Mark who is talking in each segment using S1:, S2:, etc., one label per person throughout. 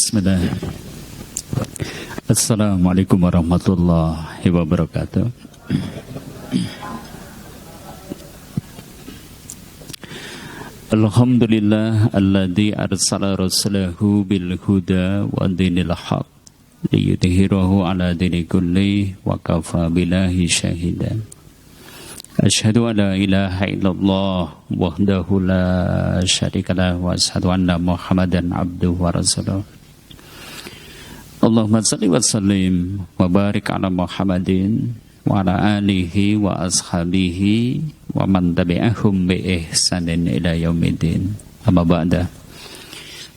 S1: Bismillah. Assalamualaikum warahmatullahi wabarakatuh. Alhamdulillah alladzi arsala rasulahu bil huda wa dinil haq liyudhhirahu ala dini kulli wa kafa billahi shahida. Asyhadu an la ilaha illallah wahdahu la syarikalah wa asyhadu anna Muhammadan abduhu wa rasuluh. Allahumma shalli wa sallim wa barik ala Muhammadin wa ala alihi wa ashabihi wa man tabi'ahum bi ihsanin ila yaumiddin. Amma ba'da.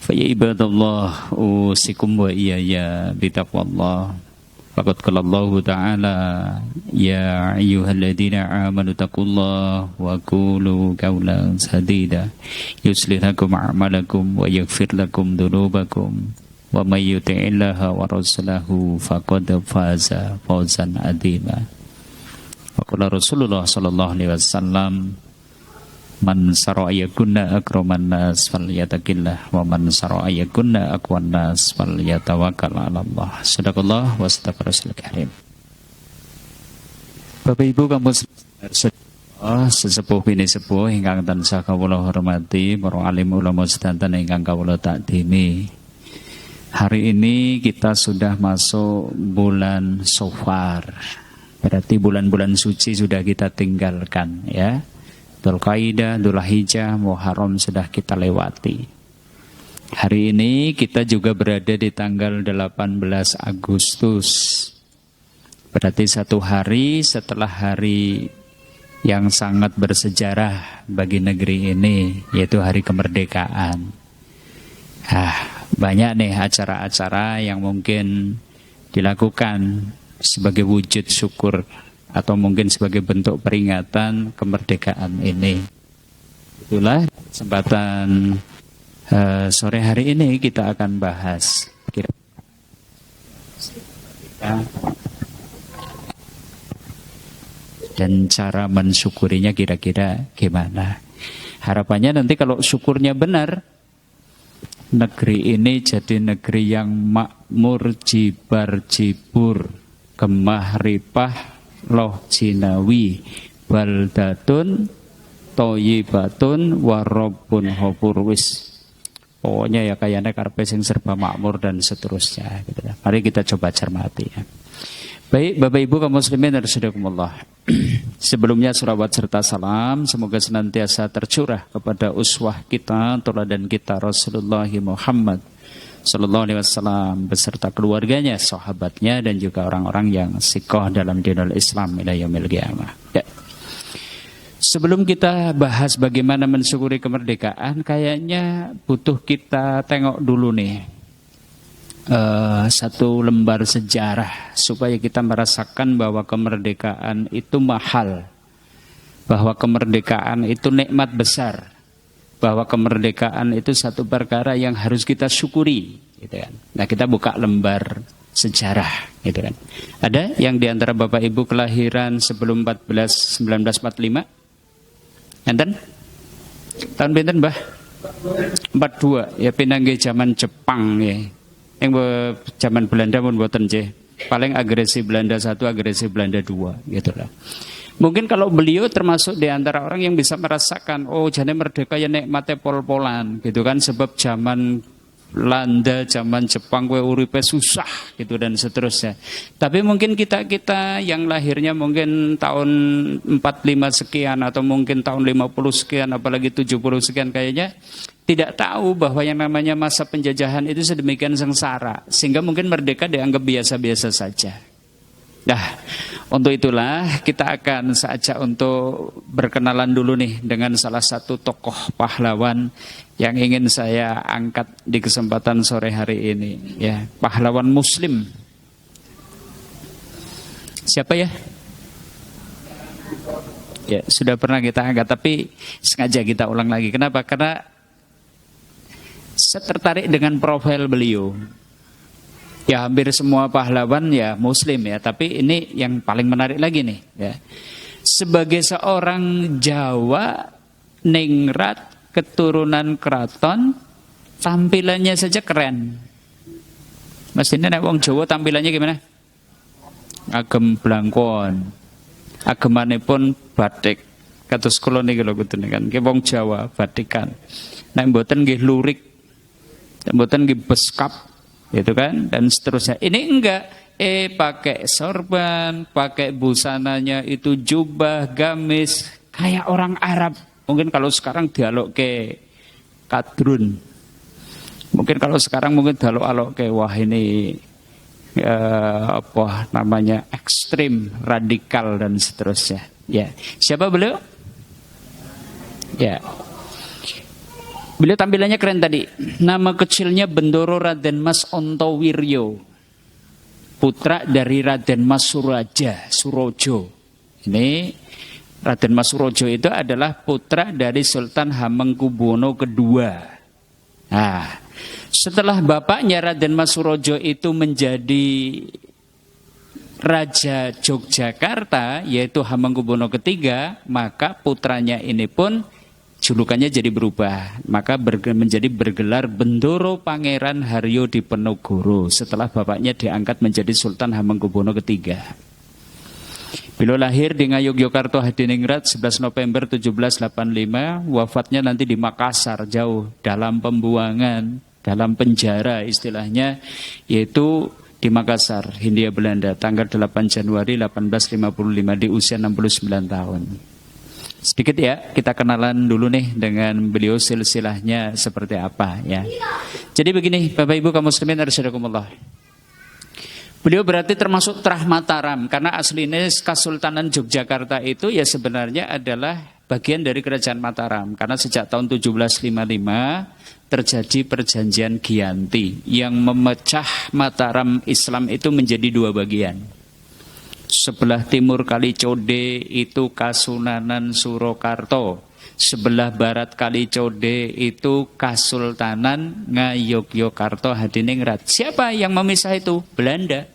S1: Fa ya ibadallah usikum wa iyaya bi taqwallah. Faqad qala Allah Ta'ala ya ayyuhalladzina amanu taqullaha wa qulu qawlan sadida yuslih lakum a'malakum wa yaghfir lakum dhunubakum wa may yuti'illaha wa rasulahu faqad faza fawzan 'azima. Wa qala Rasulullah sallallahu alaihi wasallam man sara'a yakunna akraman nas falyattaqillah wa man sara'a yakunna aqwan nas falyatawakkal 'ala Allah. Sadaqallah wa sadaqa Rasul Karim. Bapak Ibu kaum muslimin sesepuh bini sepuh ingkang tansah kawula hormati, para alim ulama sedanten ingkang kawula takdimi. Hari ini kita sudah masuk bulan Safar. Berarti bulan-bulan suci sudah kita tinggalkan, ya. Dzulqa'dah, Dzulhijjah, Muharram sudah kita lewati. Hari ini kita juga berada di tanggal 18 Agustus. Berarti satu hari setelah hari yang sangat bersejarah bagi negeri ini, yaitu hari kemerdekaan. Banyak nih acara-acara yang mungkin dilakukan sebagai wujud syukur atau mungkin sebagai bentuk peringatan kemerdekaan ini. Itulah kesempatan sore hari ini kita akan bahas dan cara mensyukurinya kira-kira gimana. Harapannya nanti kalau syukurnya benar, negeri ini jadi negeri yang makmur, jibar jibur, gemah ripah, loh jinawi, baldatun thayyibatun warrabbun ghafur. Wis pokoknya ya kayaknya karepe sing serba makmur dan seterusnya gitu ya. Mari kita coba cermati ya. Baik Bapak Ibu kaum muslimin rahimakumullah. Sebelumnya selawat serta salam semoga senantiasa tercurah kepada uswah kita, teladan kita Rasulullah Muhammad sallallahu alaihi wasallam beserta keluarganya, sahabatnya dan juga orang-orang yang sikoh dalam dinul Islam ila yaumil qiyamah. Ya. Sebelum kita bahas bagaimana mensyukuri kemerdekaan, kayaknya butuh kita tengok dulu nih satu lembar sejarah supaya kita merasakan bahwa kemerdekaan itu mahal, bahwa kemerdekaan itu nikmat besar, bahwa kemerdekaan itu satu perkara yang harus kita syukuri, gitu kan. Nah kita buka lembar sejarah, gitu kan. Ada yang diantara Bapak Ibu kelahiran sebelum 1945? Enten? Tahun pinten Mbah? 42. Ya pinangge zaman Jepang ya. Yang zaman Belanda pun mboten nggih. Paling agresi Belanda 1, agresi Belanda 2, gitu lah. Mungkin kalau beliau termasuk di antara orang yang bisa merasakan, oh jane merdeka ya nikmate pol-polan gitu kan, sebab zaman Belanda, zaman Jepang kowe uripe susah gitu dan seterusnya. Tapi mungkin kita yang lahirnya mungkin tahun 45 sekian atau mungkin tahun 50 sekian apalagi 70 sekian kayaknya tidak tahu bahwa yang namanya masa penjajahan itu sedemikian sengsara sehingga mungkin merdeka dianggap biasa-biasa saja. Nah, untuk itulah kita akan saja untuk berkenalan dulu nih dengan salah satu tokoh pahlawan yang ingin saya angkat di kesempatan sore hari ini, ya, pahlawan Muslim. Siapa ya? Ya, sudah pernah kita angkat, tapi sengaja kita ulang lagi. Kenapa? Karena saya tertarik dengan profil beliau. Ya hampir semua pahlawan ya Muslim ya, tapi ini yang paling menarik lagi nih ya. Sebagai seorang Jawa ningrat keturunan keraton, tampilannya saja keren. Mestinya nek wong Jawa tampilannya gimana? Agem blangkon. Agemanipun batik. Kados kula niki lho kudune kan. Ki wong Jawa batikan. Nek mboten nggih lurik. Nek mboten nggih beskap. Gitu kan? Dan seterusnya. Ini enggak pakai sorban, pakai busananya itu jubah, gamis, kayak orang Arab. Mungkin kalau sekarang dialog ke kadrun. Mungkin kalau sekarang mungkin dialog ke wah ini apa namanya ekstrim, radikal dan seterusnya. Ya, siapa beliau? Ya, beliau tampilannya keren tadi. Nama kecilnya Bendoro Raden Mas Ontowiryo, putra dari Raden Mas Surojo. Ini Raden Mas Surojo itu adalah putra dari Sultan Hamengkubuwono II. Nah, setelah bapaknya Raden Mas Surojo itu menjadi Raja Yogyakarta, yaitu Hamengkubuwono III, maka putranya ini pun julukannya jadi berubah. Maka menjadi bergelar Bendoro Pangeran Haryo Diponegoro setelah bapaknya diangkat menjadi Sultan Hamengkubuwono III. Beliau lahir di Ngayogyakarta Hadiningrat 11 November 1785, wafatnya nanti di Makassar, jauh dalam pembuangan, dalam penjara istilahnya, yaitu di Makassar, Hindia Belanda, tanggal 8 Januari 1855 di usia 69 tahun. Sedikit ya, kita kenalan dulu nih dengan beliau, silsilahnya seperti apa ya. Jadi begini, Bapak Ibu kaum muslimin arsyadakumullah. Beliau berarti termasuk Trah Mataram, karena aslinya Kesultanan Yogyakarta itu ya sebenarnya adalah bagian dari Kerajaan Mataram. Karena sejak tahun 1755 terjadi perjanjian Giyanti yang memecah Mataram Islam itu menjadi dua bagian. Sebelah timur Kali Code itu Kasunanan Surakarta, sebelah barat Kali Code itu Kasultanan Ngayogyakarta Hadiningrat. Siapa yang memisah itu? Belanda.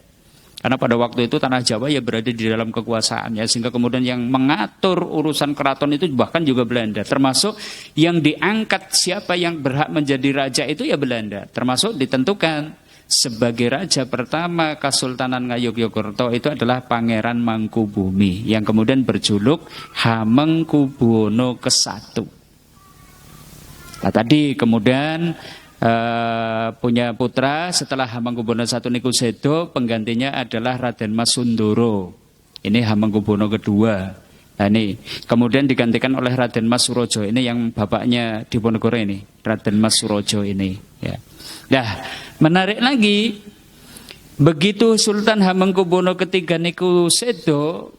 S1: Karena pada waktu itu tanah Jawa ya berada di dalam kekuasaannya, sehingga kemudian yang mengatur urusan keraton itu bahkan juga Belanda. Termasuk yang diangkat siapa yang berhak menjadi raja itu ya Belanda. Termasuk ditentukan sebagai raja pertama Kasultanan Ngayogyakarta itu adalah Pangeran Mangkubumi yang kemudian berjuluk Hamengkubuwono ke-1. Nah, tadi kemudian punya putra setelah Hamengkubuwono I niku sedo, penggantinya adalah Raden Mas Sundoro. Ini Hamengkubuwono II. Nah ini kemudian digantikan oleh Raden Mas Surojo. Ini yang bapaknya Diponegoro ini, Raden Mas Surojo ini ya. Nah, menarik lagi, begitu Sultan Hamengkubuwono III niku sedo,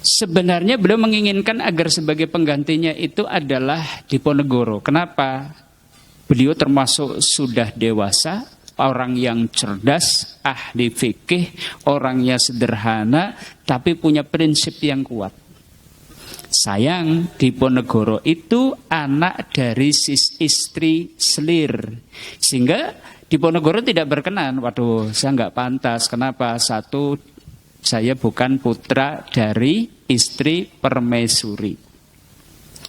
S1: sebenarnya beliau menginginkan agar sebagai penggantinya itu adalah Diponegoro. Kenapa? Beliau termasuk sudah dewasa, orang yang cerdas, ahli fikih, orangnya sederhana, tapi punya prinsip yang kuat. Sayang, Diponegoro itu anak dari istri selir, sehingga Diponegoro tidak berkenan. Waduh, saya nggak pantas. Kenapa? Satu, saya bukan putra dari istri permaisuri.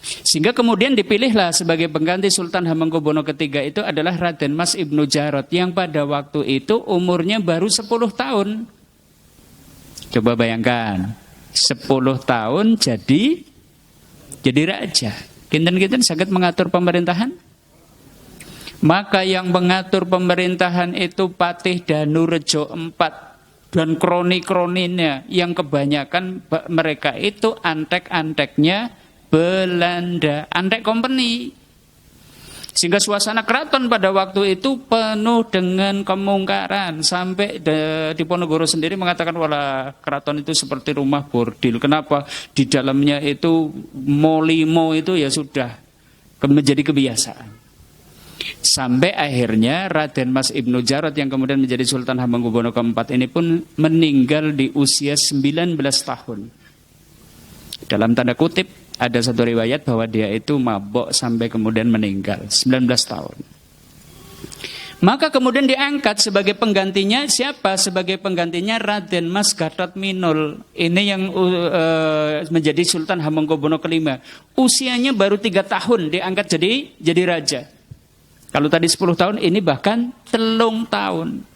S1: Sehingga kemudian dipilihlah sebagai pengganti Sultan Hamengkubuwono III itu adalah Raden Mas Ibnu Jarot yang pada waktu itu umurnya baru 10 tahun. Coba bayangkan, 10 tahun jadi raja. Kinten-kinten saged mengatur pemerintahan. Maka yang mengatur pemerintahan itu Patih Danurejo IV dan kroni-kroninya yang kebanyakan mereka itu antek-anteknya Belanda, antek company. Sehingga suasana keraton pada waktu itu penuh dengan kemungkaran. Sampai Diponegoro sendiri mengatakan, wala keraton itu seperti rumah bordil. Kenapa? Di dalamnya itu molimo itu ya sudah menjadi kebiasaan. Sampai akhirnya Raden Mas Ibnu Jarot yang kemudian menjadi Sultan Hamengkubuwono keempat ini pun meninggal di usia 19 tahun. Dalam tanda kutip, ada satu riwayat bahwa dia itu mabok sampai kemudian meninggal, 19 tahun. Maka kemudian diangkat sebagai penggantinya siapa? Sebagai penggantinya Raden Mas Gatot-Minul. Ini yang menjadi Sultan Hamengkubuwono V. Usianya baru 3 tahun diangkat jadi raja. Kalau tadi 10 tahun, ini bahkan 3 tahun.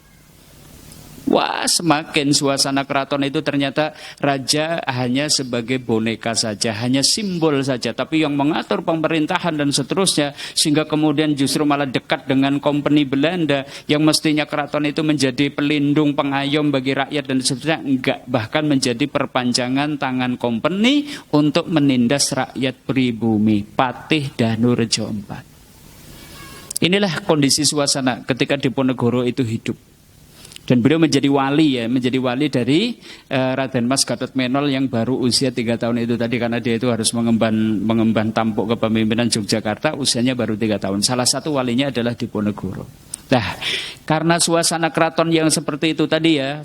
S1: Wah, semakin suasana keraton itu ternyata raja hanya sebagai boneka saja, hanya simbol saja. Tapi yang mengatur pemerintahan dan seterusnya, sehingga kemudian justru malah dekat dengan kompeni Belanda, yang mestinya keraton itu menjadi pelindung, pengayom bagi rakyat dan seterusnya, enggak. Bahkan menjadi perpanjangan tangan kompeni untuk menindas rakyat pribumi. Patih Danurejo IV. Inilah kondisi suasana ketika Diponegoro itu hidup. Dan beliau menjadi wali dari Raden Mas Gatot Menol yang baru usia 3 tahun itu tadi, karena dia itu harus mengemban tampuk kepemimpinan Yogyakarta, usianya baru 3 tahun. Salah satu walinya adalah Diponegoro. Nah, karena suasana keraton yang seperti itu tadi ya,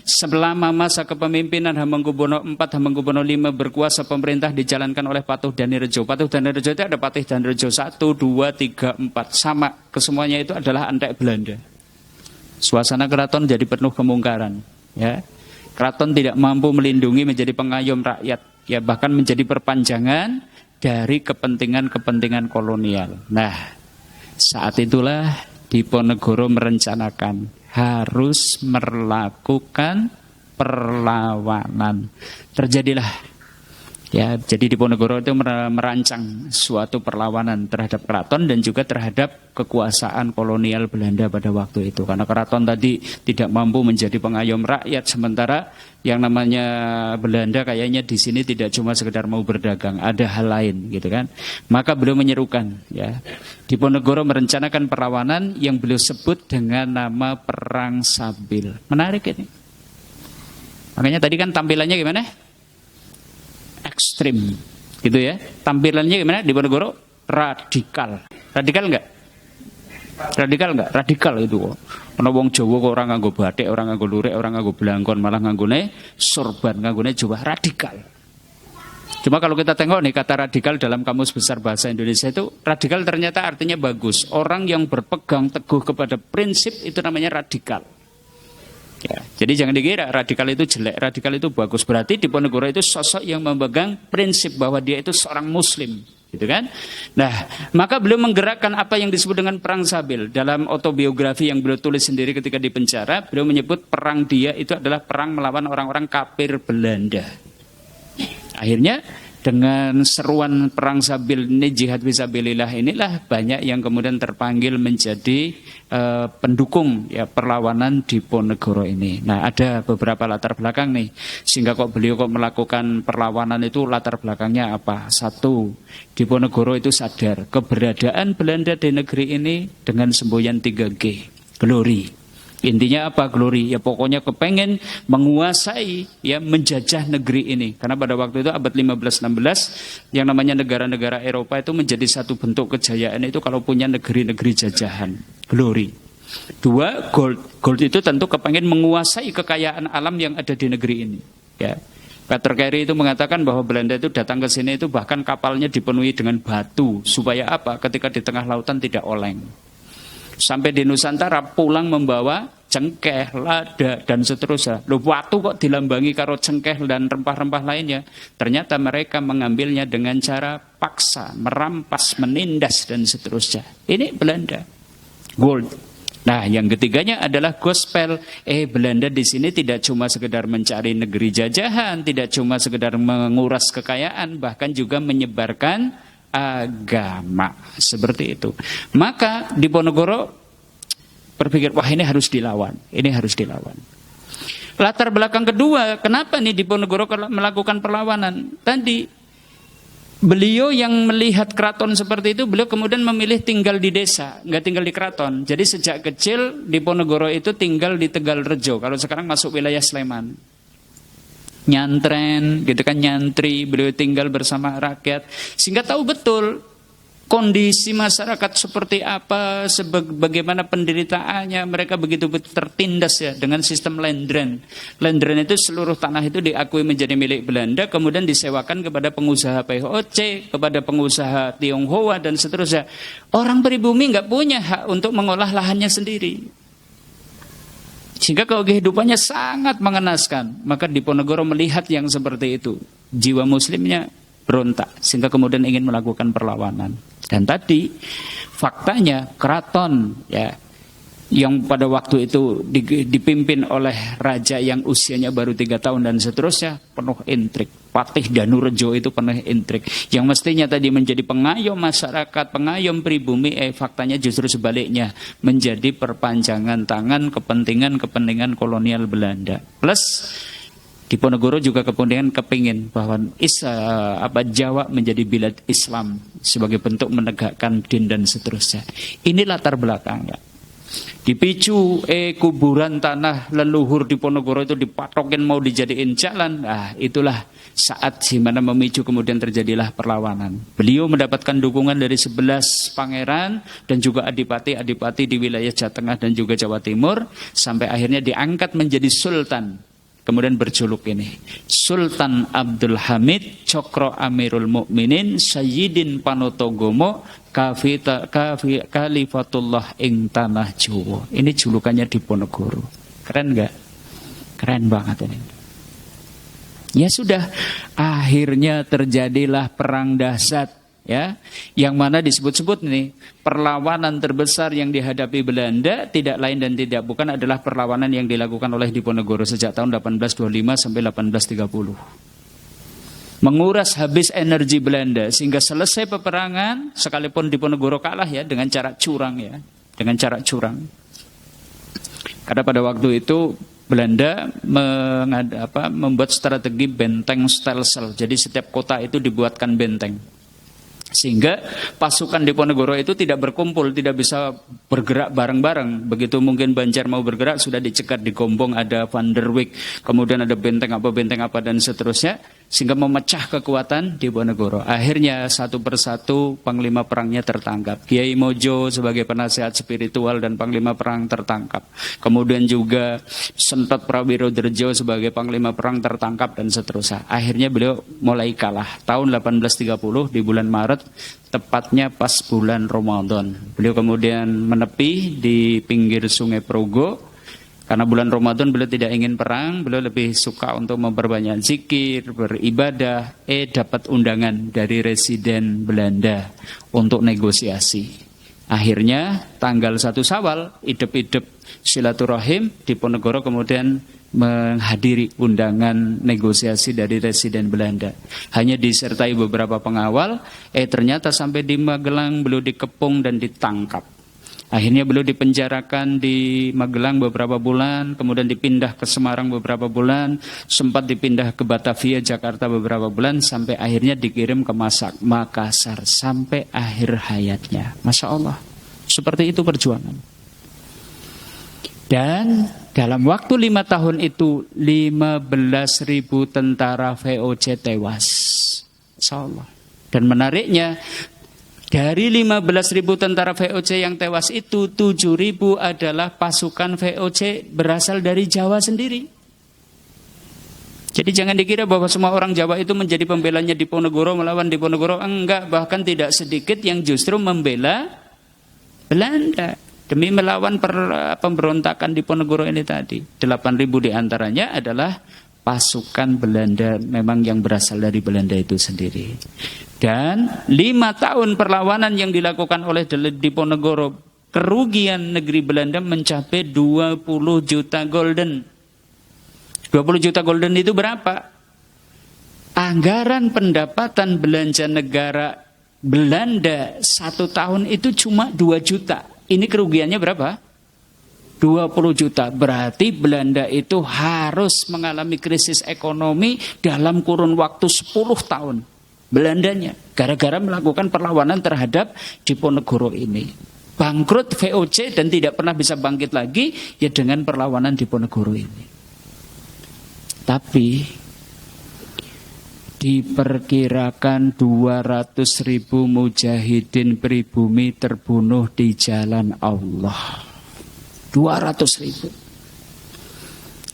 S1: selama masa kepemimpinan Hamengkubuwono IV, Hamengkubuwono V berkuasa, pemerintah dijalankan oleh Patuh Danirejo. Patuh Danirejo itu ada Patih Danirejo 1, 2, 3, 4. Sama, kesemuanya itu adalah antek Belanda. Suasana keraton jadi penuh kemungkaran, ya. Keraton tidak mampu melindungi, menjadi pengayom rakyat, ya, bahkan menjadi perpanjangan dari kepentingan-kepentingan kolonial. Nah, saat itulah Diponegoro merencanakan harus melakukan perlawanan. Terjadilah, ya, jadi Diponegoro itu merancang suatu perlawanan terhadap keraton dan juga terhadap kekuasaan kolonial Belanda pada waktu itu. Karena keraton tadi tidak mampu menjadi pengayom rakyat, sementara yang namanya Belanda kayaknya di sini tidak cuma sekedar mau berdagang, ada hal lain, gitu kan. Maka beliau menyerukan, ya, Diponegoro merencanakan perlawanan yang beliau sebut dengan nama Perang Sabil. Menarik ini. Makanya tadi kan tampilannya gimana? Ekstrim, gitu ya. Tampilannya gimana? Diponegoro radikal. Radikal enggak? Radikal enggak? Radikal itu. Ana wong Jawa kok ora nganggo batik, ora nganggo lurik, ora nganggo blangkon, malah nganggone sorban, nganggone Jawa, radikal. Cuma kalau kita tengok nih kata radikal dalam Kamus Besar Bahasa Indonesia itu, radikal ternyata artinya bagus. Orang yang berpegang teguh kepada prinsip itu namanya radikal. Ya, jadi jangan dikira radikal itu jelek, radikal itu bagus. Berarti Diponegoro itu sosok yang memegang prinsip bahwa dia itu seorang muslim, gitu kan? Nah, maka beliau menggerakkan apa yang disebut dengan Perang Sabil. Dalam autobiografi yang beliau tulis sendiri ketika di penjara, beliau menyebut perang dia itu adalah perang melawan orang-orang kafir Belanda. Akhirnya dengan seruan Perang Sabil ini, jihad fisabilillah inilah banyak yang kemudian terpanggil menjadi pendukung, ya, perlawanan Diponegoro ini. Nah, ada beberapa latar belakang nih, sehingga kok beliau kok melakukan perlawanan itu latar belakangnya apa? Satu, Diponegoro itu sadar keberadaan Belanda di negeri ini dengan semboyan 3G, glory. Intinya apa glory? Ya pokoknya kepengen menguasai, ya, menjajah negeri ini. Karena pada waktu itu abad 15-16 yang namanya negara-negara Eropa itu menjadi satu bentuk kejayaan itu kalau punya negeri-negeri jajahan. Glory. 2, gold. Gold itu tentu kepengen menguasai kekayaan alam yang ada di negeri ini, ya. Peter Carey itu mengatakan bahwa Belanda itu datang ke sini itu bahkan kapalnya dipenuhi dengan batu supaya apa? Ketika di tengah lautan tidak oleng. Sampai di Nusantara pulang membawa cengkeh, lada, dan seterusnya. Loh, batu kok dilambangi karo cengkeh dan rempah-rempah lainnya. Ternyata mereka mengambilnya dengan cara paksa, merampas, menindas, dan seterusnya. Ini Belanda. Gold. Nah, yang ketiganya adalah gospel. Belanda di sini tidak cuma sekedar mencari negeri jajahan, tidak cuma sekedar menguras kekayaan, bahkan juga menyebarkan agama, seperti itu. Maka Diponegoro berpikir, wah ini harus dilawan, ini harus dilawan. Latar belakang kedua, kenapa nih Diponegoro melakukan perlawanan? Tadi beliau yang melihat keraton seperti itu, beliau kemudian memilih tinggal di desa, nggak tinggal di keraton. Jadi sejak kecil Diponegoro itu tinggal di Tegalrejo, kalau sekarang masuk wilayah Sleman. Nyantren, gitu kan, nyantri, beliau tinggal bersama rakyat sehingga tahu betul kondisi masyarakat seperti apa, bagaimana penderitaannya. Mereka begitu tertindas, ya, dengan sistem Lendren. Lendren itu seluruh tanah itu diakui menjadi milik Belanda, kemudian disewakan kepada pengusaha POC, kepada pengusaha Tionghoa dan seterusnya. Orang pribumi nggak punya hak untuk mengolah lahannya sendiri. Sehingga kehidupannya sangat mengenaskan. Maka Diponegoro melihat yang seperti itu. Jiwa muslimnya berontak, sehingga kemudian ingin melakukan perlawanan. Dan tadi faktanya keraton ya yang pada waktu itu dipimpin oleh raja yang usianya baru 3 tahun dan seterusnya, penuh intrik. Patih Danurejo itu penuh intrik. Yang mestinya tadi menjadi pengayom masyarakat, pengayom pribumi, faktanya justru sebaliknya, menjadi perpanjangan tangan kepentingan kolonial Belanda. Plus Diponegoro juga kemudian kepingin bahwa Jawa menjadi bilad Islam sebagai bentuk menegakkan din dan seterusnya. Ini latar belakangnya. Dipicu kuburan tanah leluhur Diponegoro itu dipatokin mau dijadiin jalan. Nah, itulah saat di mana memicu kemudian terjadilah perlawanan. Beliau mendapatkan dukungan dari 11 pangeran dan juga adipati-adipati di wilayah Jawa Tengah dan juga Jawa Timur sampai akhirnya diangkat menjadi sultan. Kemudian berjuluk ini Sultan Abdul Hamid Cokro Amirul Mukminin Sayyidin Panotogomo Khalifatullah ing tanah Jawa. Ini julukannya Diponegoro. Keren gak? Keren banget ini. Ya sudah, akhirnya terjadilah perang dahsyat ya, yang mana disebut-sebut nih perlawanan terbesar yang dihadapi Belanda tidak lain dan tidak bukan adalah perlawanan yang dilakukan oleh Diponegoro sejak tahun 1825 sampai 1830. Menguras habis energi Belanda sehingga selesai peperangan sekalipun Diponegoro kalah ya dengan cara curang ya, dengan cara curang. Karena pada waktu itu Belanda membuat strategi benteng stelsel. Jadi setiap kota itu dibuatkan benteng. Sehingga pasukan Diponegoro itu tidak berkumpul, tidak bisa bergerak bareng-bareng. Begitu mungkin Banjar mau bergerak, sudah dicegat di Gombong, ada Van der Wijk, kemudian ada benteng apa dan seterusnya. Sehingga memecah kekuatan Diponegoro. Akhirnya satu persatu panglima perangnya tertangkap. Kiai Mojo sebagai penasehat spiritual dan panglima perang tertangkap. Kemudian juga Sentot Prawiroderjo sebagai panglima perang tertangkap dan seterusnya. Akhirnya beliau mulai kalah. Tahun 1830 di bulan Maret, tepatnya pas bulan Ramadan. Beliau kemudian menepi di pinggir Sungai Progo. Karena bulan Ramadan beliau tidak ingin perang, beliau lebih suka untuk memperbanyak zikir, beribadah. Dapat undangan dari residen Belanda untuk negosiasi. Akhirnya tanggal 1 Syawal, idep-idep silaturahim, Diponegoro kemudian menghadiri undangan negosiasi dari residen Belanda. Hanya disertai beberapa pengawal, ternyata sampai di Magelang beliau dikepung dan ditangkap. Akhirnya beliau dipenjarakan di Magelang beberapa bulan, kemudian dipindah ke Semarang beberapa bulan, sempat dipindah ke Batavia, Jakarta beberapa bulan, sampai akhirnya dikirim ke Makassar sampai akhir hayatnya. Masya Allah, seperti itu perjuangan. Dan dalam waktu 5 tahun itu 15.000 tentara VOC tewas. Masya Allah. Dan menariknya, dari 15.000 tentara VOC yang tewas itu, 7.000 adalah pasukan VOC berasal dari Jawa sendiri. Jadi jangan dikira bahwa semua orang Jawa itu menjadi pembelanya Diponegoro melawan Diponegoro. Enggak, bahkan tidak sedikit yang justru membela Belanda demi melawan pemberontakan Diponegoro ini tadi. 8.000 diantaranya adalah pasukan Belanda memang yang berasal dari Belanda itu sendiri. Dan 5 tahun perlawanan yang dilakukan oleh Diponegoro, kerugian negeri Belanda mencapai 20 juta gulden. 20 juta gulden itu berapa? Anggaran pendapatan belanja negara Belanda 1 tahun itu cuma 2 juta. Ini kerugiannya berapa? 20 juta. Berarti Belanda itu harus mengalami krisis ekonomi dalam kurun waktu 10 tahun. Belandanya gara-gara melakukan perlawanan terhadap Diponegoro ini. Bangkrut VOC dan tidak pernah bisa bangkit lagi ya dengan perlawanan Diponegoro ini. Tapi diperkirakan 200.000 mujahidin pribumi terbunuh di jalan Allah. 200.000.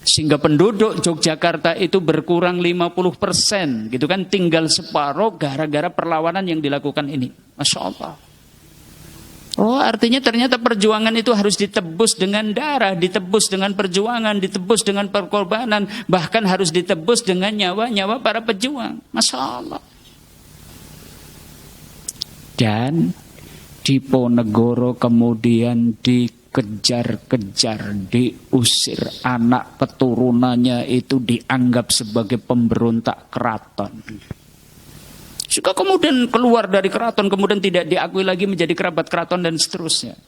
S1: Sehingga penduduk Yogyakarta itu berkurang 50%, gitu kan, tinggal separuh gara-gara perlawanan yang dilakukan ini. Masya Allah. Oh, artinya ternyata perjuangan itu harus ditebus dengan darah, ditebus dengan perjuangan, ditebus dengan perkorbanan, bahkan harus ditebus dengan nyawa-nyawa para pejuang. Masya Allah. Dan Diponegoro kemudian dikejar-kejar, diusir, anak keturunannya itu dianggap sebagai pemberontak keraton. Juga kemudian keluar dari keraton, kemudian tidak diakui lagi menjadi kerabat keraton dan seterusnya.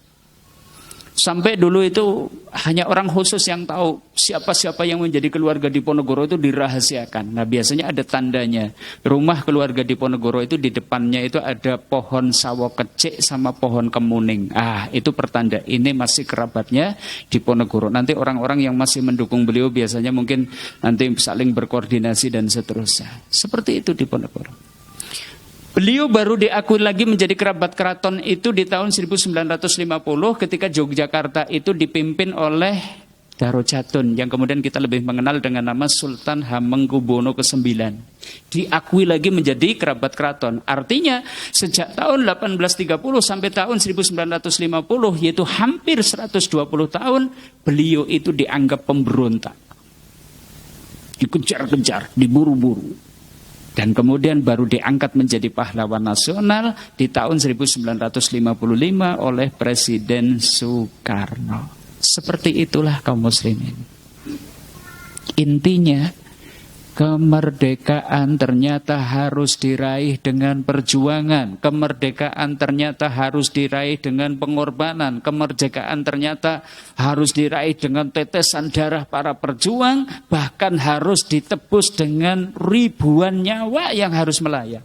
S1: Sampai dulu itu hanya orang khusus yang tahu siapa-siapa yang menjadi keluarga Diponegoro itu dirahasiakan. Nah biasanya ada tandanya. Rumah keluarga Diponegoro itu di depannya itu ada pohon sawo kecik sama pohon kemuning. Itu pertanda ini masih kerabatnya Diponegoro. Nanti orang-orang yang masih mendukung beliau biasanya mungkin nanti saling berkoordinasi dan seterusnya. Seperti itu Diponegoro. Beliau baru diakui lagi menjadi kerabat keraton itu di tahun 1950 ketika Yogyakarta itu dipimpin oleh Daro Jatun yang kemudian kita lebih mengenal dengan nama Sultan Hamengkubuwono ke-9. Diakui lagi menjadi kerabat keraton. Artinya sejak tahun 1830 sampai tahun 1950 yaitu hampir 120 tahun beliau itu dianggap pemberontak. Dikejar-kejar, diburu-buru. Dan kemudian baru diangkat menjadi pahlawan nasional di tahun 1955 oleh Presiden Soekarno. Seperti itulah kaum muslimin. Intinya, kemerdekaan ternyata harus diraih dengan perjuangan. Kemerdekaan ternyata harus diraih dengan pengorbanan. Kemerdekaan ternyata harus diraih dengan tetesan darah para perjuang. Bahkan harus ditebus dengan ribuan nyawa yang harus melayang.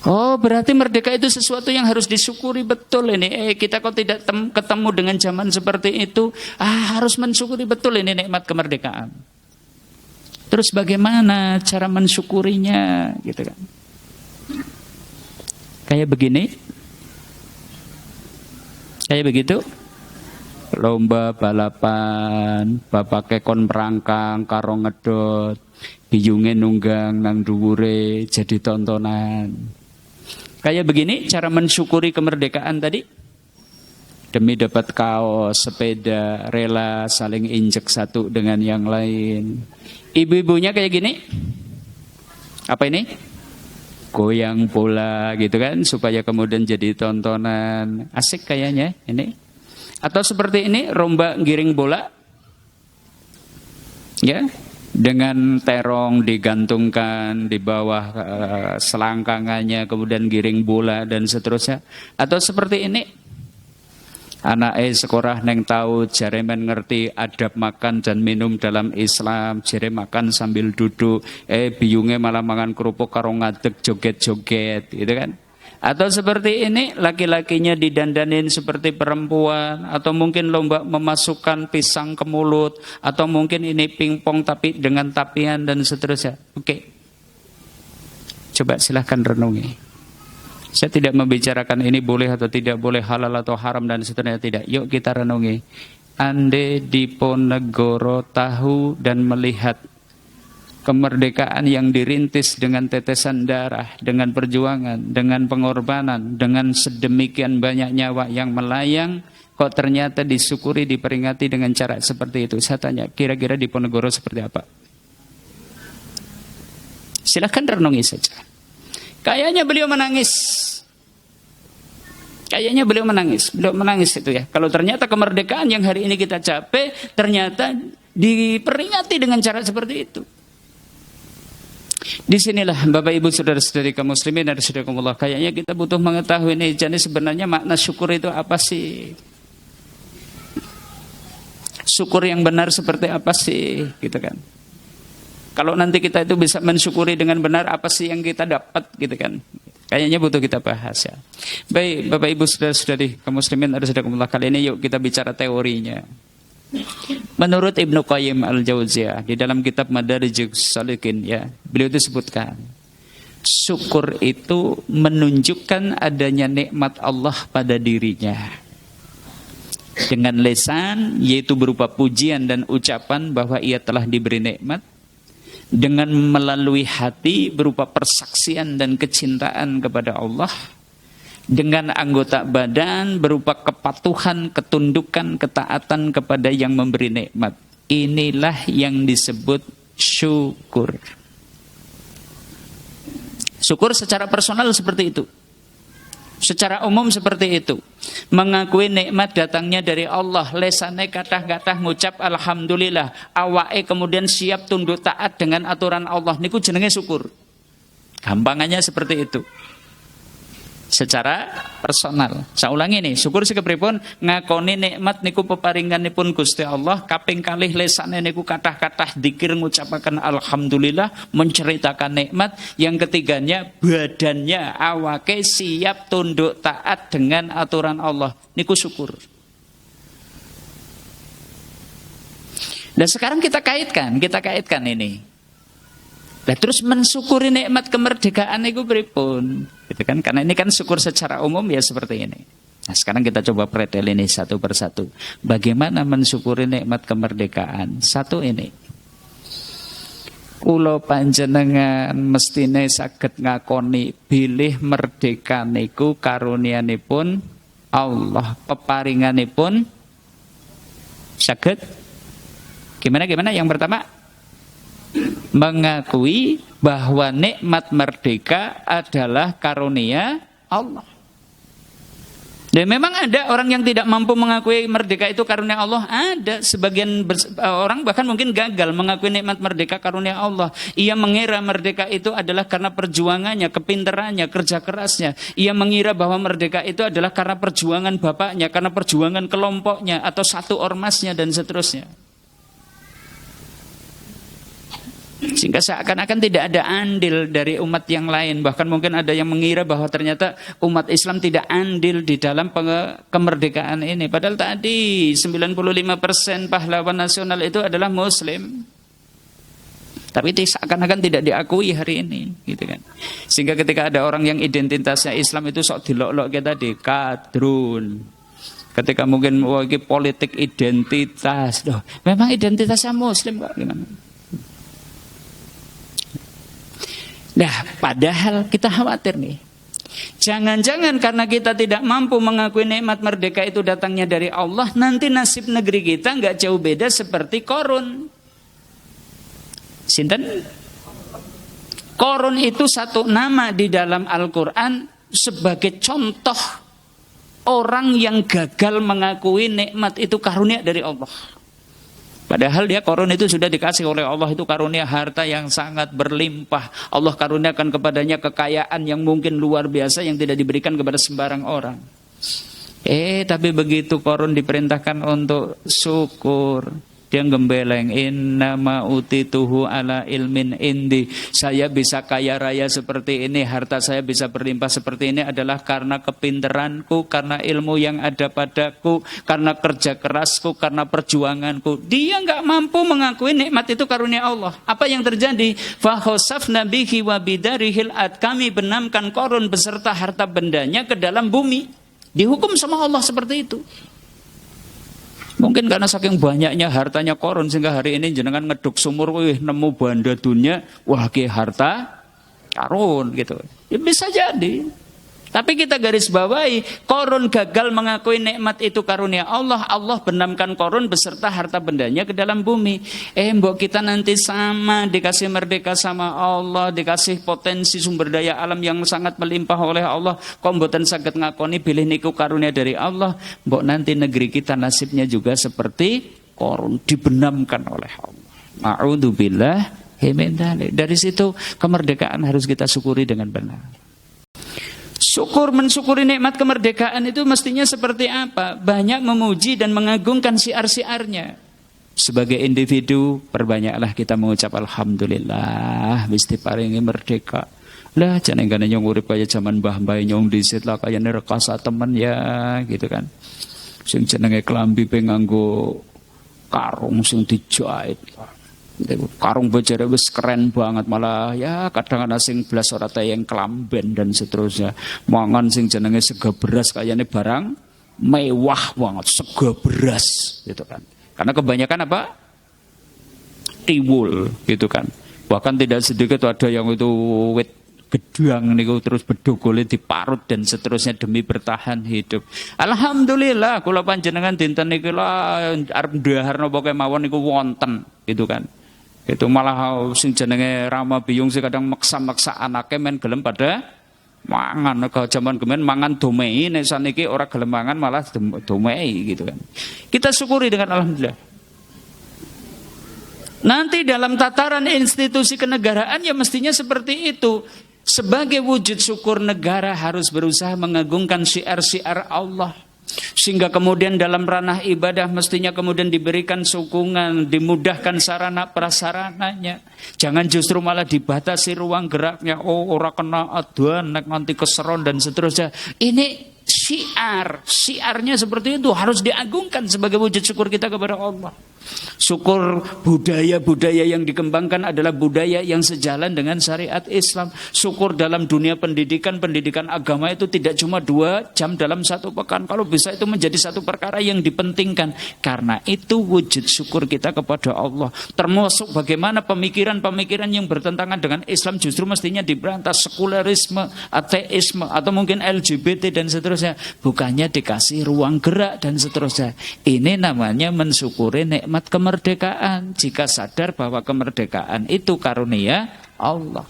S1: Oh, berarti merdeka itu sesuatu yang harus disyukuri betul ini. Kita kok tidak ketemu dengan zaman seperti itu. Harus mensyukuri betul ini nikmat kemerdekaan. Terus bagaimana cara mensyukurinya gitu kan? Kayak begini? Kayak begitu? Lomba balapan, bapak kekon merangkang, karo ngedot, biyunge nunggang nang dhuwure jadi tontonan. Kayak begini cara mensyukuri kemerdekaan tadi? Demi dapat kaos, sepeda, rela saling injek satu dengan yang lain. Ibu-ibunya kayak gini. Apa ini? Goyang bola gitu kan. Supaya kemudian jadi tontonan. Asik kayaknya ini. Atau seperti ini, lomba giring bola. Ya. Dengan terong digantungkan di bawah selangkangannya. Kemudian giring bola dan seterusnya. Atau seperti ini. Anake sekolah neng tahu jare men ngerti adab makan dan minum dalam Islam, jare makan sambil duduk, biyunge malah mangan kerupuk karo ngadeg joget-joget, gitu kan? Atau seperti ini laki-lakinya didandanin seperti perempuan, atau mungkin lomba memasukkan pisang ke mulut, atau mungkin ini pingpong tapi dengan tapian dan seterusnya. Oke. Coba silahkan renungi. Saya tidak membicarakan ini boleh atau tidak boleh, halal atau haram dan seterusnya, tidak. Yuk kita renungi. Andai Diponegoro tahu dan melihat kemerdekaan yang dirintis dengan tetesan darah, dengan perjuangan, dengan pengorbanan, dengan sedemikian banyak nyawa yang melayang, kok ternyata disyukuri, diperingati dengan cara seperti itu. Saya tanya, kira-kira Diponegoro seperti apa? Silahkan renungi saja. Kayaknya beliau menangis. Kayaknya beliau menangis. Beliau menangis itu ya. Kalau ternyata kemerdekaan yang hari ini kita capai ternyata diperingati dengan cara seperti itu. Disinilah Bapak Ibu saudara-saudari kaum muslimin dan saudarakumullah, kayaknya kita butuh mengetahui nih, jadi sebenarnya makna syukur itu apa sih? Syukur yang benar seperti apa sih? Gitu kan. Kalau nanti kita itu bisa mensyukuri dengan benar, apa sih yang kita dapat gitu kan. Kayaknya butuh kita bahas ya. Baik Bapak Ibu saudara-saudari kaum muslimin dan saudarakumullah, kali ini yuk kita bicara teorinya. Menurut Ibnu Qayyim Al-Jauziyah di dalam kitab Madarijus Salikin ya, beliau itu sebutkan syukur itu menunjukkan adanya nikmat Allah pada dirinya. Dengan lisan yaitu berupa pujian dan ucapan bahwa ia telah diberi nikmat. Dengan melalui hati berupa persaksian dan kecintaan kepada Allah. Dengan anggota badan berupa kepatuhan, ketundukan, ketaatan kepada yang memberi nikmat. Inilah yang disebut syukur. Syukur secara personal seperti itu. Secara umum seperti itu. Mengakui nikmat datangnya dari Allah, lesane kathah-kathah ngucap alhamdulillah, awake kemudian siap tunduk taat dengan aturan Allah, niku jenenge syukur. Gampangannya seperti itu. Secara personal. Saya ulangi nih, syukur sekepripun ngakoni nikmat niku peparinganipun Gusti Allah, kaping kalih lesane niku kathah-kathah dzikir ngucapaken alhamdulillah, menceritakan nikmat. Yang ketiganya badannya awake siap tunduk taat dengan aturan Allah, niku syukur. Dan sekarang kita kaitkan ini. Nah, terus mensyukuri nikmat kemerdekaan itu pripun? Gitu kan? Karena ini kan syukur secara umum ya seperti ini. Nah, sekarang kita coba pretel ini satu persatu. Bagaimana mensyukuri nikmat kemerdekaan? Satu ini. Kula panjenengan mestine saged ngakoni bilih merdeka niku karunianipun Allah, peparinganipun saged. Gimana? Yang pertama, mengakui bahwa nikmat merdeka adalah karunia Allah. Dan memang ada orang yang tidak mampu mengakui merdeka itu karunia Allah. Ada sebagian orang bahkan mungkin gagal mengakui nikmat merdeka karunia Allah. Ia mengira merdeka itu adalah karena perjuangannya, kepinterannya, kerja kerasnya. Ia mengira bahwa merdeka itu adalah karena perjuangan bapaknya, karena perjuangan kelompoknya atau satu ormasnya dan seterusnya. Sehingga seakan-akan tidak ada andil dari umat yang lain. Bahkan mungkin ada yang mengira bahwa ternyata umat Islam tidak andil di dalam kemerdekaan ini. Padahal tadi 95% pahlawan nasional itu adalah Muslim. Tapi itu seakan-akan tidak diakui hari ini, gitu kan. Sehingga ketika ada orang yang identitasnya Islam itu sok dilok-lok kayak tadi, kadrun. Ketika mungkin politik identitas, memang identitasnya Muslim kok, gimana? Nah, padahal kita khawatir nih. Jangan-jangan karena kita tidak mampu mengakui nikmat merdeka itu datangnya dari Allah, nanti nasib negeri kita nggak jauh beda seperti Korun. Sinten? Korun itu satu nama di dalam Al-Quran sebagai contoh orang yang gagal mengakui nikmat itu karunia dari Allah. Padahal dia Korun itu sudah dikasih oleh Allah itu karunia harta yang sangat berlimpah. Allah karuniakan kepadanya kekayaan yang mungkin luar biasa yang tidak diberikan kepada sembarang orang. Tapi begitu Korun diperintahkan untuk syukur, dia gembeleng, innama utituhu ala ilmin indi. Saya bisa kaya raya seperti ini, harta saya bisa berlimpah seperti ini adalah karena kepinteranku, karena ilmu yang ada padaku, karena kerja kerasku, karena perjuanganku. Dia nggak mampu mengakui nikmat itu karunia Allah. Apa yang terjadi? Fakhosafna bihi wa bidarihil ad. Kami benamkan Korun beserta harta bendanya ke dalam bumi. Dihukum sama Allah seperti itu. Mungkin karena saking banyaknya hartanya Korun sehingga hari ini jenengan ngeduk sumur, nemu banda dunia, wah ki harta karun gitu. Ya bisa jadi. Tapi kita garis bawahi, Korun gagal mengakui nikmat itu karunia Allah. Allah benamkan Korun beserta harta bendanya ke dalam bumi. Mbok kita nanti sama dikasih merdeka sama Allah, dikasih potensi sumber daya alam yang sangat melimpah oleh Allah. Kok mboten saged ngakoni bilih niku karunia dari Allah. Mbok nanti negeri kita nasibnya juga seperti Korun, dibenamkan oleh Allah. A'udzubillah min dzalik. Dari situ kemerdekaan harus kita syukuri dengan benar. Mensyukuri nikmat kemerdekaan itu mestinya seperti apa? Banyak memuji dan mengagungkan siar-siarnya. Sebagai individu, perbanyaklah kita mengucap alhamdulillah wis diparingi merdeka. Lah jangan nyong urip kaya zaman mbah-mbah nyong disit lah kaya rekasa temen ya, gitu kan. Sing jenenge klambi pe nganggo karung sing dijahit. Karung bojone wis keren banget, malah ya kadang ana sing blas ora tayang klamben dan seterusnya. Mangan sing jenenge sega beras kayane barang mewah banget, sega beras gitu kan. Karena kebanyakan apa? Tiwul gitu kan. Bahkan tidak sedikit ada yang itu wit gedang niku terus bedogole diparut dan seterusnya demi bertahan hidup. Alhamdulillah kula panjenengan dinten niki lah arep ndahar napa kemawon niku wonten gitu kan. Itu malah sing jenenge Rama Biyung sing kadang maksa-maksa anake men gelem pada mangan. Kalau zaman kemen mangan domei, nek saniki ora gelem mangan malah domei gitu kan. Kita syukuri dengan alhamdulillah. Nanti dalam tataran institusi kenegaraan ya mestinya seperti itu. Sebagai wujud syukur, negara harus berusaha mengagungkan syiar-syiar Allah. Sehingga kemudian dalam ranah ibadah mestinya kemudian diberikan sokongan, dimudahkan sarana prasarananya. Jangan justru malah dibatasi ruang geraknya. Oh, ora kena aduan, nek nanti keseron dan seterusnya. Ini syiarnya seperti itu harus diagungkan sebagai wujud syukur kita kepada Allah. Syukur budaya-budaya yang dikembangkan adalah budaya yang sejalan dengan syariat Islam. Syukur dalam dunia pendidikan agama itu tidak cuma 2 jam dalam 1 pekan. Kalau bisa itu menjadi satu perkara yang dipentingkan. Karena itu wujud syukur kita kepada Allah. Termasuk bagaimana pemikiran-pemikiran yang bertentangan dengan Islam justru mestinya diberantas. Sekulerisme, ateisme, atau mungkin LGBT dan seterusnya. Bukannya dikasih ruang gerak dan seterusnya. Ini namanya mensyukuri nikmat kemerdekaan, jika sadar bahwa kemerdekaan itu karunia Allah.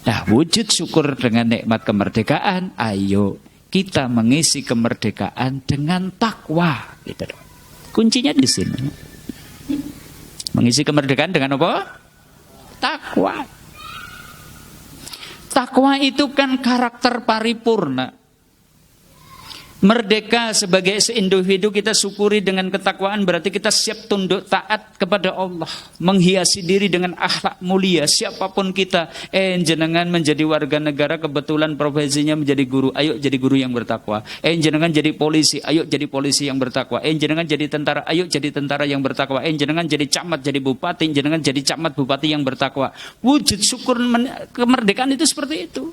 S1: Nah, wujud syukur dengan nikmat kemerdekaan, ayo kita mengisi kemerdekaan dengan takwa. Gitu. Kuncinya di sini. Mengisi kemerdekaan dengan apa? Takwa. Takwa itu kan karakter paripurna. Merdeka sebagai individu kita syukuri dengan ketakwaan, berarti kita siap tunduk taat kepada Allah, menghiasi diri dengan akhlak mulia. Siapapun kita, jenengan menjadi warga negara kebetulan profesinya menjadi guru, ayo jadi guru yang bertakwa. Jenengan jadi polisi, ayo jadi polisi yang bertakwa. Jenengan jadi tentara, ayo jadi tentara yang bertakwa. Jenengan jadi camat, jadi bupati, jenengan jadi camat bupati yang bertakwa. Wujud syukur kemerdekaan itu seperti itu.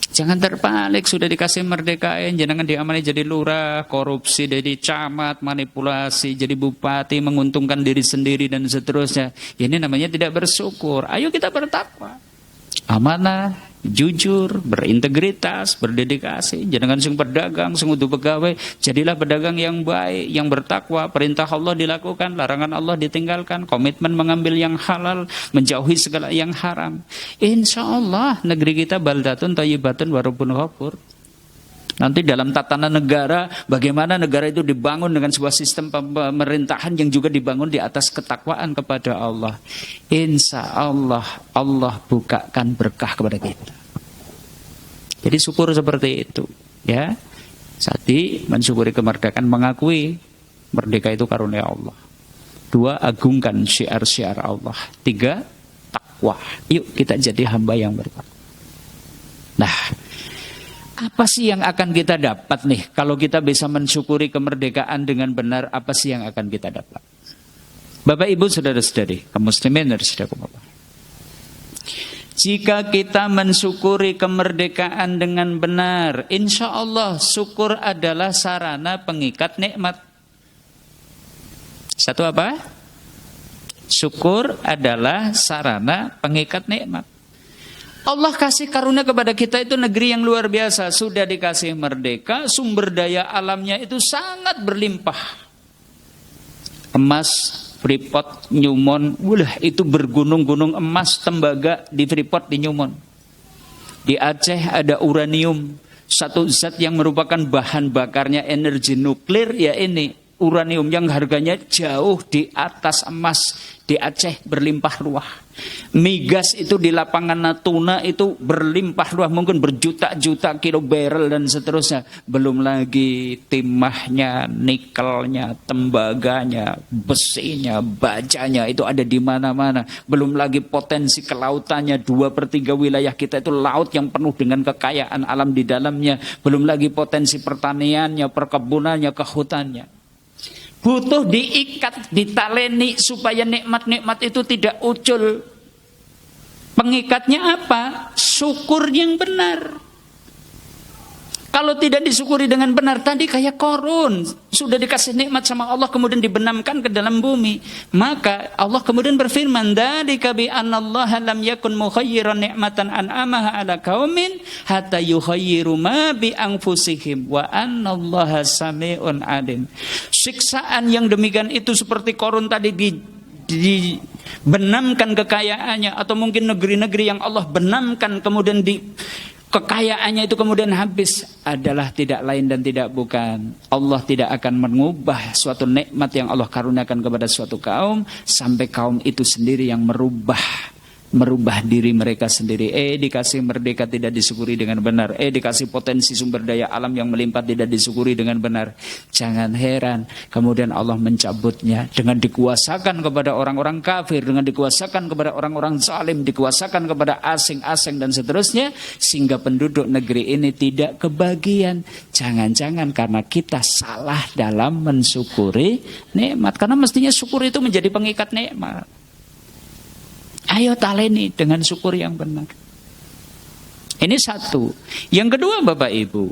S1: Jangan terbalik, sudah dikasih merdeka, jangan diamani jadi lurah, korupsi jadi camat, manipulasi jadi bupati, menguntungkan diri sendiri dan seterusnya. Ini namanya tidak bersyukur. Ayo kita bertakwa, amanah, jujur, berintegritas, berdedikasi. Jangan sing pedagang, sing udah pegawai, jadilah pedagang yang baik, yang bertakwa. Perintah Allah dilakukan, larangan Allah ditinggalkan, komitmen mengambil yang halal, menjauhi segala yang haram. Insya Allah negeri kita baldatun thayyibatun wa rabbun ghafur. Nanti dalam tatanan negara, bagaimana negara itu dibangun dengan sebuah sistem pemerintahan yang juga dibangun di atas ketakwaan kepada Allah. Insya Allah, Allah bukakan berkah kepada kita. Jadi syukur seperti itu, ya. Satu, mensyukuri kemerdekaan, mengakui merdeka itu karunia Allah. 2, agungkan syiar-syiar Allah. 3, takwa. Yuk kita jadi hamba yang bertakwa. Nah, apa sih yang akan kita dapat nih kalau kita bisa mensyukuri kemerdekaan dengan benar? Apa sih yang akan kita dapat? Bapak Ibu saudara-saudari, kaum muslimin dan saudaraku, jika kita mensyukuri kemerdekaan dengan benar, insya Allah syukur adalah sarana pengikat nikmat. Satu apa? Syukur adalah sarana pengikat nikmat. Allah kasih karunia kepada kita itu negeri yang luar biasa. Sudah dikasih merdeka, sumber daya alamnya itu sangat berlimpah. Emas, Freeport, Newmont, itu bergunung-gunung emas, tembaga di Freeport, di Newmont. Di Aceh ada uranium, satu zat yang merupakan bahan bakarnya energi nuklir, ya ini uranium yang harganya jauh di atas emas. Di Aceh berlimpah ruah. Migas itu di lapangan Natuna itu berlimpah ruah, mungkin berjuta-juta kilo barrel dan seterusnya. Belum lagi timahnya, nikelnya, tembaganya, besinya, bajanya itu ada di mana-mana. Belum lagi potensi kelautannya, 2/3 wilayah kita itu laut yang penuh dengan kekayaan alam di dalamnya. Belum lagi potensi pertaniannya, perkebunannya, kehutannya. Butuh diikat, ditaleni supaya nikmat-nikmat itu tidak ucul. Pengikatnya apa? Syukur yang benar. Kalau tidak disyukuri dengan benar, tadi kayak Qarun, sudah dikasih nikmat sama Allah kemudian dibenamkan ke dalam bumi. Maka Allah kemudian berfirman, "Dzalika bi annallaha lam yakun mukhayyiran ni'matan an'amaha 'ala qaumin hatta yukhayyiru ma bi anfusihim wa annallaha sami'un 'alim." Siksaan yang demikian itu seperti Qarun tadi dibenamkan kekayaannya, atau mungkin negeri-negeri yang Allah benamkan kemudian kekayaannya itu kemudian habis, adalah tidak lain dan tidak bukan, Allah tidak akan mengubah suatu nikmat yang Allah karuniakan kepada suatu kaum sampai kaum itu sendiri yang merubah diri mereka sendiri. Dikasih merdeka tidak disyukuri dengan benar, dikasih potensi sumber daya alam yang melimpah tidak disyukuri dengan benar. Jangan heran kemudian Allah mencabutnya dengan dikuasakan kepada orang-orang kafir, dengan dikuasakan kepada orang-orang zalim, dikuasakan kepada asing-asing dan seterusnya, sehingga penduduk negeri ini tidak kebagian. Jangan-jangan karena kita salah dalam mensyukuri nikmat, karena mestinya syukur itu menjadi pengikat nikmat. Ayo taleni dengan syukur yang benar. Ini satu. Yang kedua, Bapak Ibu,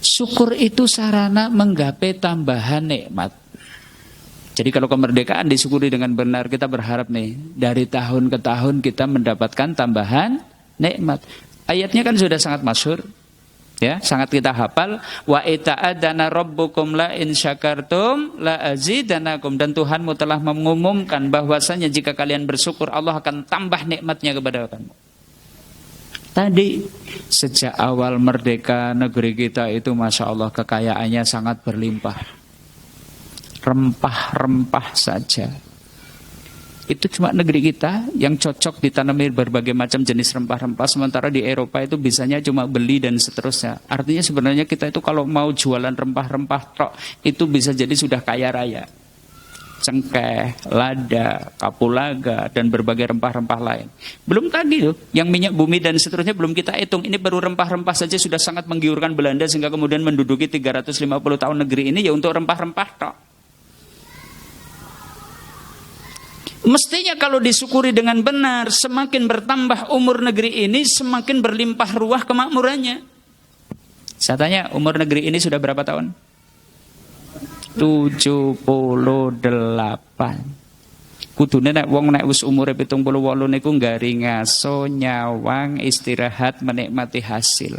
S1: syukur itu sarana menggapai tambahan nikmat. Jadi kalau kemerdekaan disyukuri dengan benar, kita berharap nih dari tahun ke tahun kita mendapatkan tambahan nikmat. Ayatnya kan sudah sangat masyhur. Ya, sangat kita hafal. Wa ita'adana rabbukum la in syakartum la azidanakum, dan Tuhanmu telah mengumumkan bahwasanya jika kalian bersyukur Allah akan tambah nikmatnya kepada kamu. Tadi sejak awal merdeka negeri kita itu Masya Allah kekayaannya sangat berlimpah. Rempah-rempah saja. Itu cuma negeri kita yang cocok ditanami berbagai macam jenis rempah-rempah, sementara di Eropa itu bisanya cuma beli dan seterusnya. Artinya sebenarnya kita itu kalau mau jualan rempah-rempah tok itu bisa jadi sudah kaya raya. Cengkeh, lada, kapulaga dan berbagai rempah-rempah lain. Belum tadi loh yang minyak bumi dan seterusnya belum kita hitung. Ini baru rempah-rempah saja sudah sangat menggiurkan Belanda sehingga kemudian menduduki 350 tahun negeri ini ya untuk rempah-rempah tok. Mestinya kalau disyukuri dengan benar, semakin bertambah umur negeri ini, semakin berlimpah ruah kemakmurannya. Saya tanya, umur negeri ini sudah berapa tahun? 78. Kudune nek wong nek wis umure 78 niku nggari ngaso, nyawang, istirahat, menikmati hasil.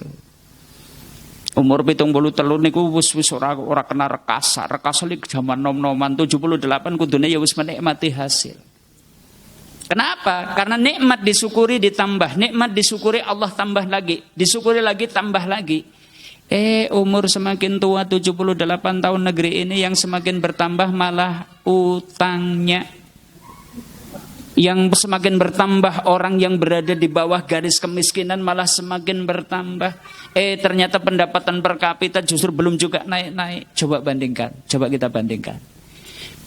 S1: Umur 73 niku wis ora kena rekasa. Rekasa iki jaman nom-noman. 78 kudune ya wis menikmati hasil. Kenapa? Karena nikmat disyukuri ditambah, nikmat disyukuri Allah tambah lagi, disyukuri lagi tambah lagi. Umur semakin tua 78 tahun negeri ini yang semakin bertambah malah utangnya. Yang semakin bertambah orang yang berada di bawah garis kemiskinan malah semakin bertambah. Ternyata pendapatan per kapita justru belum juga naik-naik. Coba kita bandingkan.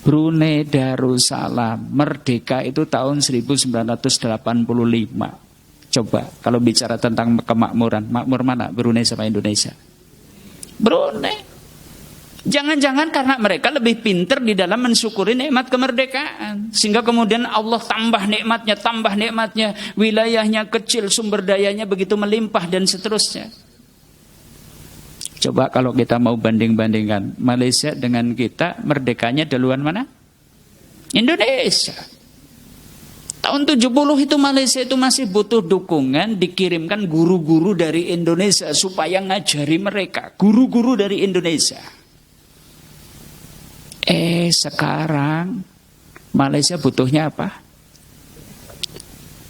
S1: Brunei Darussalam merdeka itu tahun 1985. Coba kalau bicara tentang kemakmuran, makmur mana Brunei sama Indonesia? Brunei. Jangan-jangan karena mereka lebih pintar di dalam mensyukuri nikmat kemerdekaan, sehingga kemudian Allah tambah nikmatnya, wilayahnya kecil, sumber dayanya begitu melimpah dan seterusnya. Coba kalau kita mau banding-bandingkan Malaysia dengan kita, merdekanya duluan mana? Indonesia. Tahun 70 itu Malaysia itu masih butuh dukungan, dikirimkan guru-guru dari Indonesia supaya ngajari mereka, guru-guru dari Indonesia. Sekarang Malaysia butuhnya apa?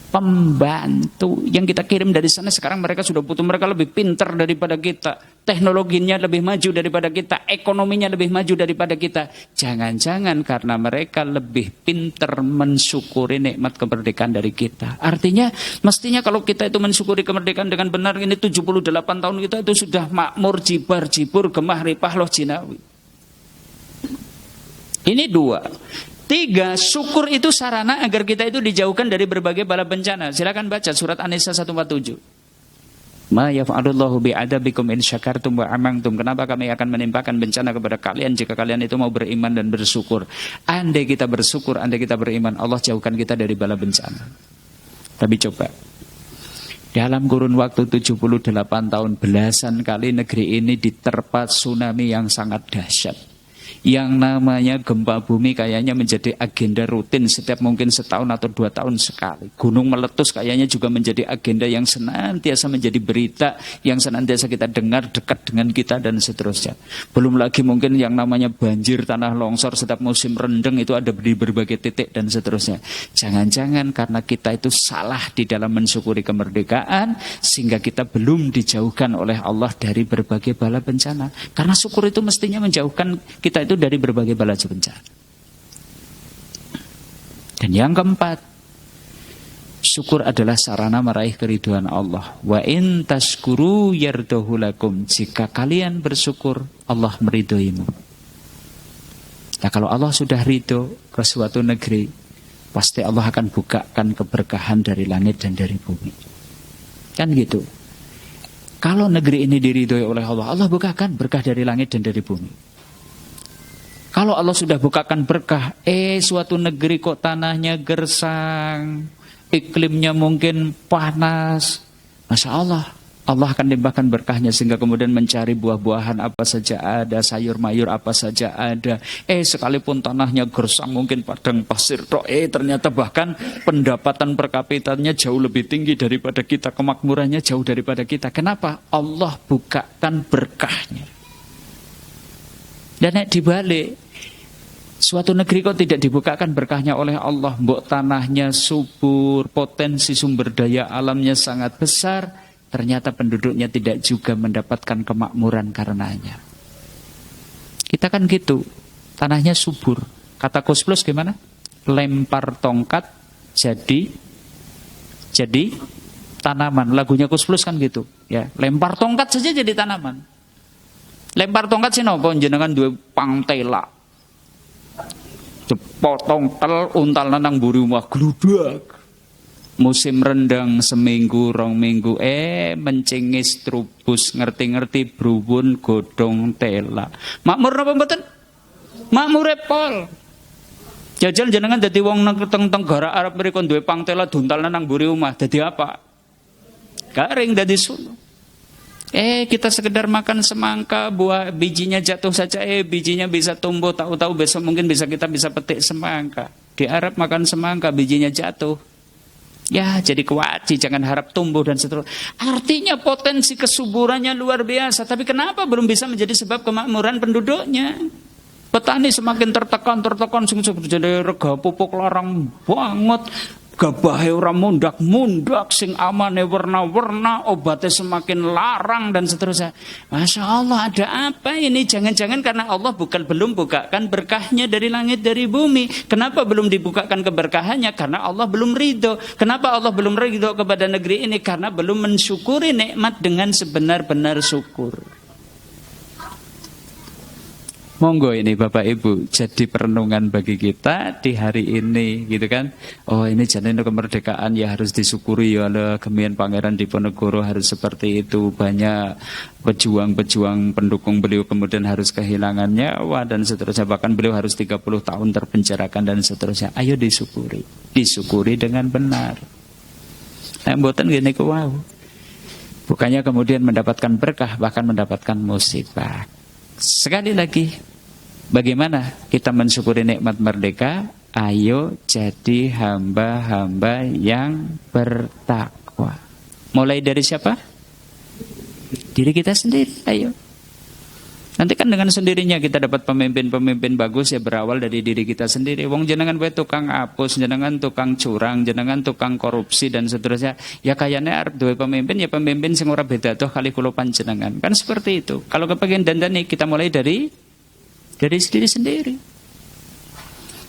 S1: Pembantu yang kita kirim dari sana. Sekarang mereka sudah butuh, mereka lebih pintar daripada kita, teknologinya lebih maju daripada kita, ekonominya lebih maju daripada kita. Jangan-jangan karena mereka lebih pintar mensyukuri nikmat kemerdekaan dari kita. Artinya mestinya kalau kita itu mensyukuri kemerdekaan dengan benar, ini 78 tahun kita itu sudah makmur, jibar jibur, gemah ripah loh jinawi. Ini 2. 3, syukur itu sarana agar kita itu dijauhkan dari berbagai bala bencana. Silakan baca surat An-Nisa 147. Ma yaf'alullahu bi'adabikum in syakartum wa amantum. Kenapa kami akan menimpakan bencana kepada kalian jika kalian itu mau beriman dan bersyukur? Andai kita bersyukur, andai kita beriman, Allah jauhkan kita dari bala bencana. Tapi coba Dalam kurun waktu 78 tahun, belasan kali negeri ini diterpa tsunami yang sangat dahsyat. Yang namanya gempa bumi kayaknya menjadi agenda rutin setiap mungkin setahun atau 2 tahun sekali. Gunung meletus kayaknya juga menjadi agenda yang senantiasa menjadi berita, yang senantiasa kita dengar dekat dengan kita dan seterusnya. Belum lagi mungkin yang namanya banjir, tanah longsor setiap musim rendeng itu ada di berbagai titik dan seterusnya. Jangan-jangan karena kita itu salah di dalam mensyukuri kemerdekaan sehingga kita belum dijauhkan oleh Allah dari berbagai bala bencana. Karena syukur itu mestinya menjauhkan kita itu dari berbagai bala bencana. Dan yang keempat, syukur adalah sarana meraih keridhaan Allah. Wa in tashkuru yardahu lakum. Jika kalian bersyukur, Allah meridhoimu. Nah, kalau Allah sudah ridho ke suatu negeri, pasti Allah akan bukakan keberkahan dari langit dan dari bumi. Kan gitu. Kalau negeri ini diridhoi oleh Allah, Allah bukakan berkah dari langit dan dari bumi. Kalau Allah sudah bukakan berkah, suatu negeri kok tanahnya gersang, iklimnya mungkin panas, Masya Allah, Allah akan limpahkan berkahnya sehingga kemudian mencari buah-buahan apa saja ada, sayur mayur apa saja ada. Sekalipun tanahnya gersang, mungkin padang pasir, ternyata bahkan pendapatan per kapitanya jauh lebih tinggi daripada kita, kemakmurannya jauh daripada kita. Kenapa? Allah bukakan berkahnya. Dan dibalik, suatu negeri kok tidak dibukakan berkahnya oleh Allah, mbok tanahnya subur, potensi sumber daya alamnya sangat besar, ternyata penduduknya tidak juga mendapatkan kemakmuran karenanya. Kita kan gitu, tanahnya subur. Kata Kus Plus gimana? Lempar tongkat jadi tanaman. Lagunya Kus Plus kan gitu, ya. Lempar tongkat saja jadi tanaman. Lempar tongkat sih nopo jenengan duwe pangtela. Potong tel untal nang mburi omah gludak. Musim rendang seminggu rong minggu mencingis trubus ngerti-ngerti bruwun godhong tela. Makmur napa mboten? Makmur pol. Jajal jenengan dadi wong nang tenggara Arab mriku duwe pangtela duntal nang mburi omah dadi apa? Garing dadi sulu. Kita sekedar makan semangka, buah bijinya jatuh saja, bijinya bisa tumbuh, tahu-tahu besok mungkin bisa petik semangka. Di Arab makan semangka, bijinya jatuh. Ya, jadi kewaji, jangan harap tumbuh dan seterusnya. Artinya potensi kesuburannya luar biasa, tapi kenapa belum bisa menjadi sebab kemakmuran penduduknya? Petani semakin tertekan, sing jadi rega pupuk larang banget. Gabahe ora mundak-mundak, sing amane warna-warna, obatnya semakin larang dan seterusnya. Masya Allah, ada apa ini? Jangan-jangan karena Allah belum bukakan berkahnya dari langit dari bumi. Kenapa belum dibukakan keberkahannya? Karena Allah belum ridho. Kenapa Allah belum ridho kepada negeri ini? Karena belum mensyukuri nikmat dengan sebenar-benar syukur. Monggo ini Bapak Ibu jadi perenungan bagi kita di hari ini gitu kan. Ini jalan kemerdekaan ya harus disyukuri ya oleh Gemian Pangeran Diponegoro harus seperti itu. Banyak pejuang-pejuang pendukung beliau kemudian harus kehilangan nyawa dan seterusnya. Bahkan beliau harus 30 tahun terpenjarakan dan seterusnya. Ayo disyukuri. Disyukuri dengan benar. Mboten gini wow. Bukannya kemudian mendapatkan berkah bahkan mendapatkan musibah. Sekali lagi, bagaimana kita mensyukuri nikmat merdeka? Ayo jadi hamba-hamba yang bertakwa. Mulai dari siapa? Diri kita sendiri, ayo. Nanti kan dengan sendirinya kita dapat pemimpin-pemimpin bagus ya berawal dari diri kita sendiri. Wong jenengan wae tukang apus, jenengan tukang curang, jenengan tukang korupsi dan seterusnya. Ya kayaknya arep duwe pemimpin ya pemimpin sing ora beda toh kali kula panjenengan. Kan seperti itu. Kalau kepengin dandani kita mulai dari diri sendiri.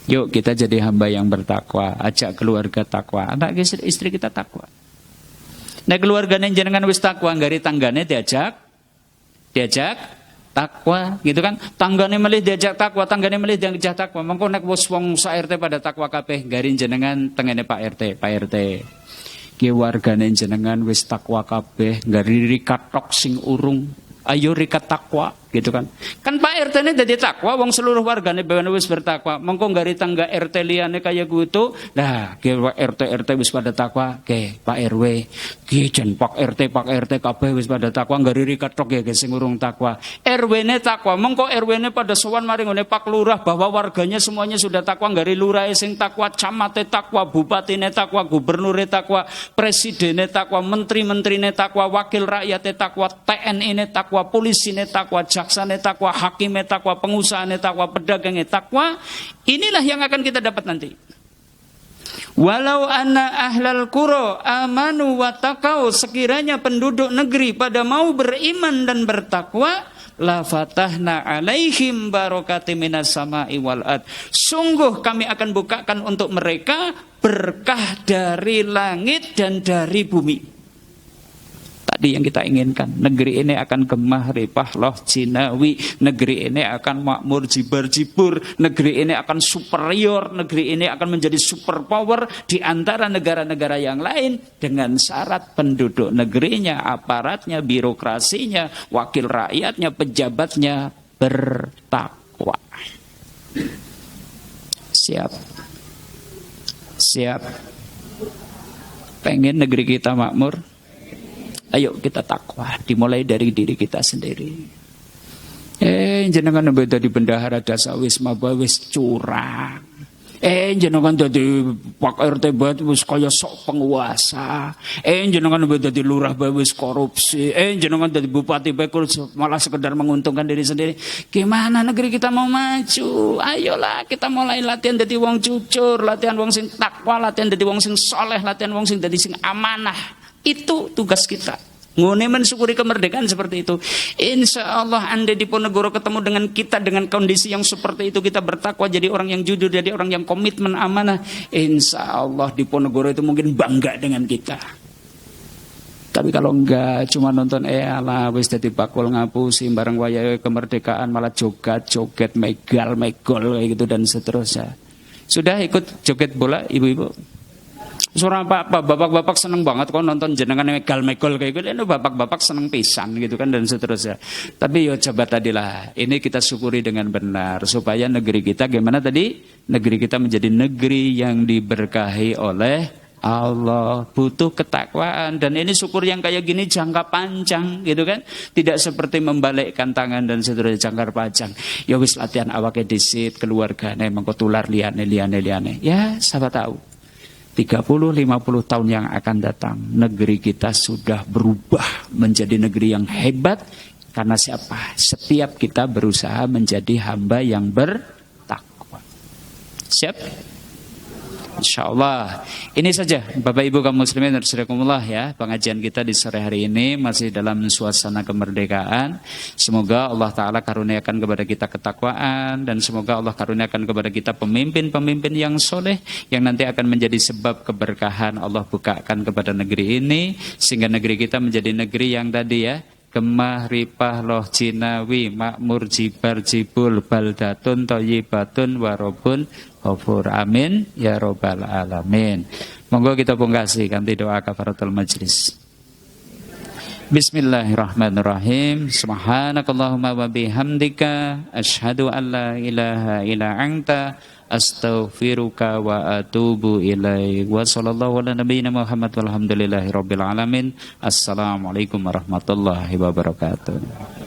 S1: Yuk kita jadi hamba yang bertakwa, ajak keluarga takwa, anak istri kita takwa. Nah keluargane jenengan wis takwa, nggari tanggane diajak takwa, gitu kan? Tanggane melih diajak takwa, tanggane melih diajak takwa. Mengko nek wong sak RT pada takwa kabeh, garin jenengan tengene Pak RT. Ki wargane jenengan wis takwa kabeh, gari rikat tok sing urung. Ayo rikat takwa, gitu kan. Kan Pak RT ini jadi takwa, wong seluruh wargane wis bertakwa. Mengko nggari tangga RT liyane kaya gitu. Lah, ke RT wis pada takwa, ke Pak RW, ki jen Pak RT kabeh wis pada takwa, nggari rikatok ya sing urung takwa. RW-ne takwa, mengko RW-ne pada sowan mari ngene Pak Lurah bahwa warganya semuanya sudah takwa, nggari lurahe sing takwa, camate takwa, bupatine takwa, gubernure takwa, presidene takwa, menteri-menterine takwa, wakil rakyate takwa, TNI-ne takwa, polisine takwa, jaksane takwa, hakime takwa, pengusahane takwa, pedagangnya takwa. Inilah yang akan kita dapat nanti. Walau anna ahlal qura amanu wa taqau, sekiranya penduduk negeri pada mau beriman dan bertakwa, la fatahna alaihim barakati minas sama'i wal ard. Sungguh kami akan bukakan untuk mereka berkah dari langit dan dari bumi. Tadi yang kita inginkan, negeri ini akan gemah ripah loh jinawi, negeri ini akan makmur jibar jibur, negeri ini akan superior, negeri ini akan menjadi superpower di antara negara-negara yang lain dengan syarat penduduk negerinya, aparatnya, birokrasinya, wakil rakyatnya, pejabatnya bertakwa. Siap? Siap? Pengen negeri kita makmur? Ayo kita takwa, dimulai dari diri kita sendiri. Jenengan nembe dadi bendahara dasa wisma wis curang. Jenengan dadi Pak RT wis kaya sok penguasa. Jenengan nembe dadi lurah wis korupsi. Jenengan dadi bupati malah sekedar menguntungkan diri sendiri. Gimana negeri kita mau maju? Ayolah kita mulai latihan dadi wong jujur, latihan wong sing takwa, latihan dadi wong sing soleh, latihan wong sing dadi sing amanah. Itu tugas kita. Ngone mensyukuri kemerdekaan seperti itu. Insya Allah Anda di Ponegoro ketemu dengan kita dengan kondisi yang seperti itu, kita bertakwa jadi orang yang jujur, jadi orang yang komitmen amanah. Insya Allah di Ponegoro itu mungkin bangga dengan kita. Tapi kalau enggak cuma nonton alah wis dadi bakul ngapusi bareng wayahe kemerdekaan malah joget-joget megol kayak gitu dan seterusnya. Sudah ikut joget bola ibu-ibu? Surah apa bapak-bapak seneng banget kok nonton jenengan megol kayak gitu. Bapak-bapak seneng pisan gitu kan dan seterusnya. Tapi yo coba tadilah ini kita syukuri dengan benar supaya negeri kita gimana tadi? Negeri kita menjadi negeri yang diberkahi oleh Allah. Butuh ketakwaan dan ini syukur yang kayak gini jangka panjang gitu kan. Tidak seperti membalikkan tangan dan seterusnya jangka panjang. Ya wis latihan awake dhisik keluargane mengko tular liyane. Ya sahabat tahu. 30-50 tahun yang akan datang negeri kita sudah berubah menjadi negeri yang hebat karena siapa? Setiap kita berusaha menjadi hamba yang bertakwa. Siap? InsyaAllah. Ini saja Bapak Ibu kaum muslimin rahimakumullah ya, pengajian kita di sore hari ini masih dalam suasana kemerdekaan. Semoga Allah Ta'ala karuniakan kepada kita ketakwaan dan semoga Allah karuniakan kepada kita pemimpin-pemimpin yang soleh yang nanti akan menjadi sebab keberkahan Allah bukakan kepada negeri ini sehingga negeri kita menjadi negeri yang tadi ya gemah ripah loh jinawi makmur jibar jibul baldatun thayyibatun warobun ghafur. Amin ya robbal alamin. Monggo kita pungkasi kanthi doa kafaratul majlis. Bismillahirrahmanirrahim. Subhanakallahumma wa bihamdika asyhadu an la ilaha illa anta astaghfiruka wa atubu ilaik. Wa sallallahu ala nabiyyina Muhammad walhamdulillahi rabbil alamin. Assalamualaikum warahmatullahi wabarakatuh.